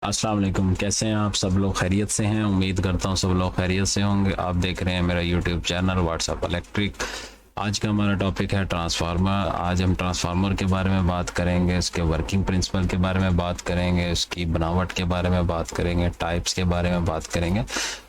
अस्सलाम वालेकुम। कैसे हैं आप सब लोग? खैरियत से हैं? उम्मीद करता हूँ सब लोग खैरियत से होंगे। आप देख रहे हैं मेरा यूट्यूब चैनल व्हाट्सएप इलेक्ट्रिक। आज का हमारा टॉपिक है ट्रांसफार्मर। आज हम ट्रांसफार्मर के बारे में बात करेंगे, उसके वर्किंग प्रिंसिपल के बारे में बात करेंगे, उसकी बनावट के बारे में बात करेंगे, टाइप्स के बारे में बात करेंगे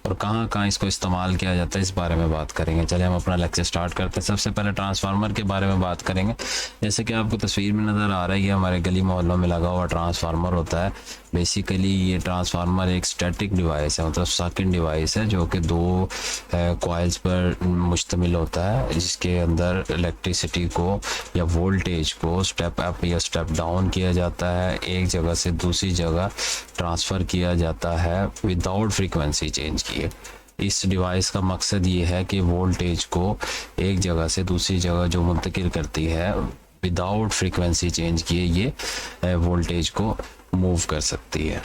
और कहाँ कहाँ इसको इस्तेमाल किया जाता है इस बारे में बात करेंगे। चलिए हम अपना लेक्चर स्टार्ट करते हैं। सबसे पहले ट्रांसफार्मर के बारे में बात करेंगे। जैसे कि आपको तस्वीर में नज़र आ रही है, हमारे गली मोहल्लों में लगा हुआ ट्रांसफार्मर होता है। बेसिकली ये ट्रांसफार्मर एक स्टैटिक डिवाइस है, मतलब सकिंग डिवाइस है जो कि दो कॉइल्स पर मुश्तमिल होता है, जिसके अंदर इलेक्ट्रिसिटी को या वोल्टेज को स्टेप अप या स्टेप डाउन किया जाता है, एक जगह से दूसरी जगह ट्रांसफ़र किया जाता है विदाउट फ्रीक्वेंसी चेंज किए। इस डिवाइस का मकसद ये है कि वोल्टेज को एक जगह से दूसरी जगह जो मुंतकिल करती है विदाउट फ्रीक्वेंसी चेंज किए ये वोल्टेज को मूव कर सकती है।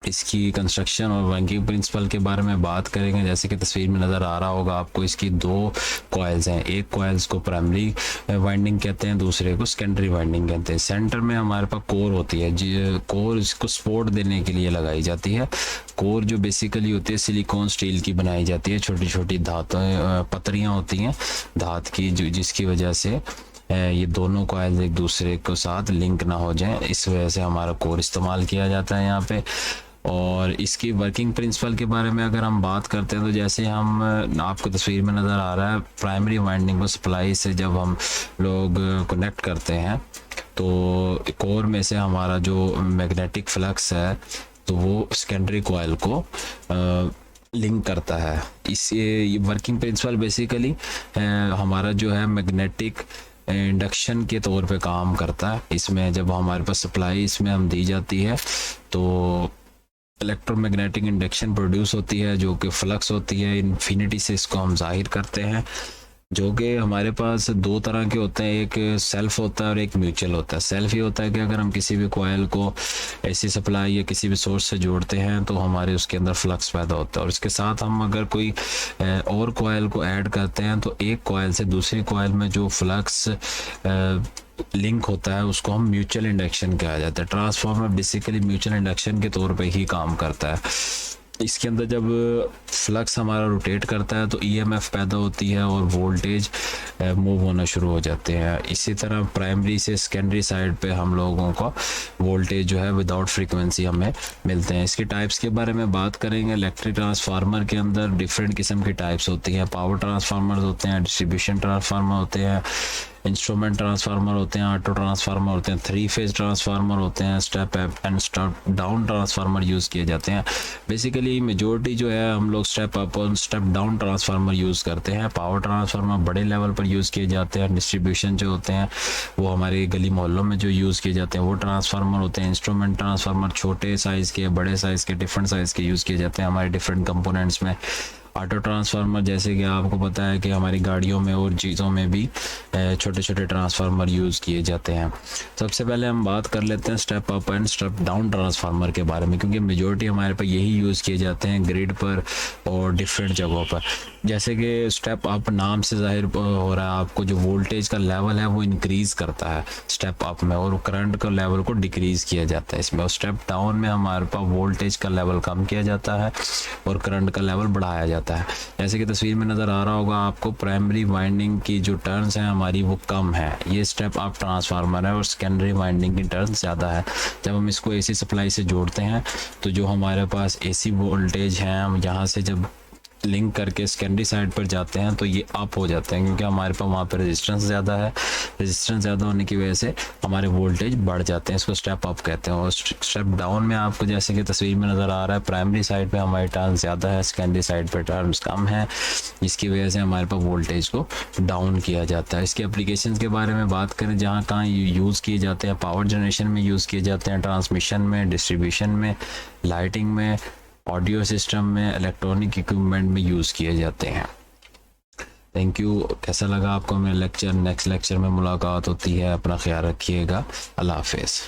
इसकी कंस्ट्रक्शन और वर्किंग प्रिंसिपल के बारे में बात करेंगे। जैसे कि तस्वीर में नज़र आ रहा होगा आपको, इसकी दो कॉइल्स हैं। एक कॉइल्स को प्राइमरी वाइंडिंग कहते हैं, दूसरे को सेकेंडरी वाइंडिंग कहते हैं। सेंटर में हमारे पास कोर होती है, कोर इसको सपोर्ट देने के लिए लगाई जाती है। कोर जो बेसिकली होती है सिलिकॉन स्टील की बनाई जाती है, छोटी छोटी धातु पतरियाँ होती हैं धात की, जिसकी वजह से ये दोनों कॉइल्स एक दूसरे के साथ लिंक ना हो जाएं, इस वजह से हमारा कोर इस्तेमाल किया जाता है यहाँ पे। और इसकी वर्किंग प्रिंसिपल के बारे में अगर हम बात करते हैं तो जैसे हम आपको तस्वीर में नज़र आ रहा है, प्राइमरी वाइंडिंग को सप्लाई से जब हम लोग कनेक्ट करते हैं तो कोर में से हमारा जो मैग्नेटिक फ्लक्स है तो वो सेकेंडरी कॉइल को लिंक करता है। इससे वर्किंग प्रिंसिपल बेसिकली हमारा जो है मैग्नेटिक इंडक्शन के तौर पे काम करता है। इसमें जब हमारे पास सप्लाई इसमें हम दी जाती है तो इलेक्ट्रोमैग्नेटिक इंडक्शन प्रोड्यूस होती है, जो कि फ्लक्स होती है इन्फिनिटी से इसको हम जाहिर करते हैं, जो कि हमारे पास दो तरह के होते हैं, एक सेल्फ होता है और एक म्यूचुअल होता है। सेल्फ ये होता है कि अगर हम किसी भी कॉइल को ऐसी सप्लाई या किसी भी सोर्स से जोड़ते हैं तो हमारे उसके अंदर फ्लक्स पैदा होता है, और इसके साथ हम अगर कोई और कॉइल को ऐड करते हैं तो एक कॉइल से दूसरी कॉइल में जो फ्लक्स लिंक होता है उसको हम म्यूचुअल इंडक्शन कहा जाता है। ट्रांसफार्मर बेसिकली म्यूचुअल इंडक्शन के तौर पे ही काम करता है। इसके अंदर जब फ्लक्स हमारा रोटेट करता है तो ईएमएफ पैदा होती है और वोल्टेज मूव होना शुरू हो जाते हैं। इसी तरह प्राइमरी से सेकेंडरी साइड पे हम लोगों को वोल्टेज जो है विदाउट फ्रीक्वेंसी हमें मिलते हैं। इसकी टाइप्स के बारे में बात करेंगे। इलेक्ट्रिक ट्रांसफार्मर के अंदर डिफरेंट किस्म की टाइप्स होती हैं। पावर ट्रांसफार्मर होते हैं, डिस्ट्रीब्यूशन ट्रांसफार्मर होते हैं, इंस्ट्रूमेंट ट्रांसफार्मर होते हैं, ऑटो ट्रांसफार्मर होते हैं, 3 फेज ट्रांसफार्मर होते हैं, step up and step down transformer use किए जाते हैं। बेसिकली मेजॉरिटी जो है हम लोग स्टेप अप और स्टेप डाउन ट्रांसफार्मर यूज़ करते हैं। पावर ट्रांसफार्मर बड़े लेवल पर यूज़ किए जाते हैं। डिस्ट्रीब्यूशन जो होते हैं वो हमारे गली मोहल्लों में जो यूज़ किए जाते हैं वो ट्रांसफार्मर होते हैं। इंस्ट्रूमेंट ट्रांसफार्मर छोटे साइज़ के, बड़े साइज़ के, डिफरेंट साइज़ के यूज़ किए जाते हैं हमारे डिफरेंट कंपोनेंट्स में। ऑटो ट्रांसफार्मर जैसे कि आपको पता है कि हमारी गाड़ियों में और चीज़ों में भी छोटे छोटे ट्रांसफार्मर यूज़ किए जाते हैं। सबसे पहले हम बात कर लेते हैं step up and step down transformer के बारे में, क्योंकि मेजॉरिटी हमारे पास यही यूज़ किए जाते हैं ग्रिड पर और डिफरेंट जगहों पर। जैसे कि स्टेप अप नाम से जाहिर हो रहा है आपको, जो वोल्टेज का लेवल है वो इंक्रीज़ करता है स्टेप अप में और करंट का लेवल को डिक्रीज़ किया जाता है इसमें। और स्टेप डाउन में हमारे पास वोल्टेज का लेवल कम किया जाता है और करंट का लेवल बढ़ाया जाता है। जैसे कि तस्वीर में नज़र आ रहा होगा आपको, प्राइमरी वाइंडिंग की जो टर्न्स हैं हमारी वो कम है, ये स्टेप अप ट्रांसफार्मर है, और सेकेंडरी वाइंडिंग की टर्न्स ज़्यादा है। जब हम इसको एसी सप्लाई से जोड़ते हैं तो जो हमारे पास एसी वोल्टेज हैं, हम यहाँ से जब लिंक करके सेकेंडरी साइड पर जाते हैं तो ये अप हो जाते हैं, क्योंकि हमारे पास वहाँ पर रेजिस्टेंस ज़्यादा है। रेजिस्टेंस ज़्यादा होने की वजह से हमारे वोल्टेज बढ़ जाते हैं, इसको स्टेप अप कहते हैं। और स्टेप डाउन में आपको जैसे कि तस्वीर में नज़र आ रहा है, प्राइमरी साइड पे हमारी टर्न्स ज़्यादा है, सेकेंडरी साइड पे टर्न्स कम है, जिसकी वजह से हमारे पास वोल्टेज को डाउन किया जाता है। इसके एप्लीकेशन के बारे में बात करें, जहाँ कहाँ यूज़ किए जाते हैं, पावर जनरेशन में यूज़ किए जाते हैं, ट्रांसमिशन में, डिस्ट्रीब्यूशन में, लाइटिंग में, ऑडियो सिस्टम में, इलेक्ट्रॉनिक इक्विपमेंट में यूज़ किए जाते हैं। Thank you. कैसा लगा आपको मेरा लेक्चर? नेक्स्ट लेक्चर में मुलाकात होती है। अपना ख्याल रखिएगा। अल्लाह हाफिज़।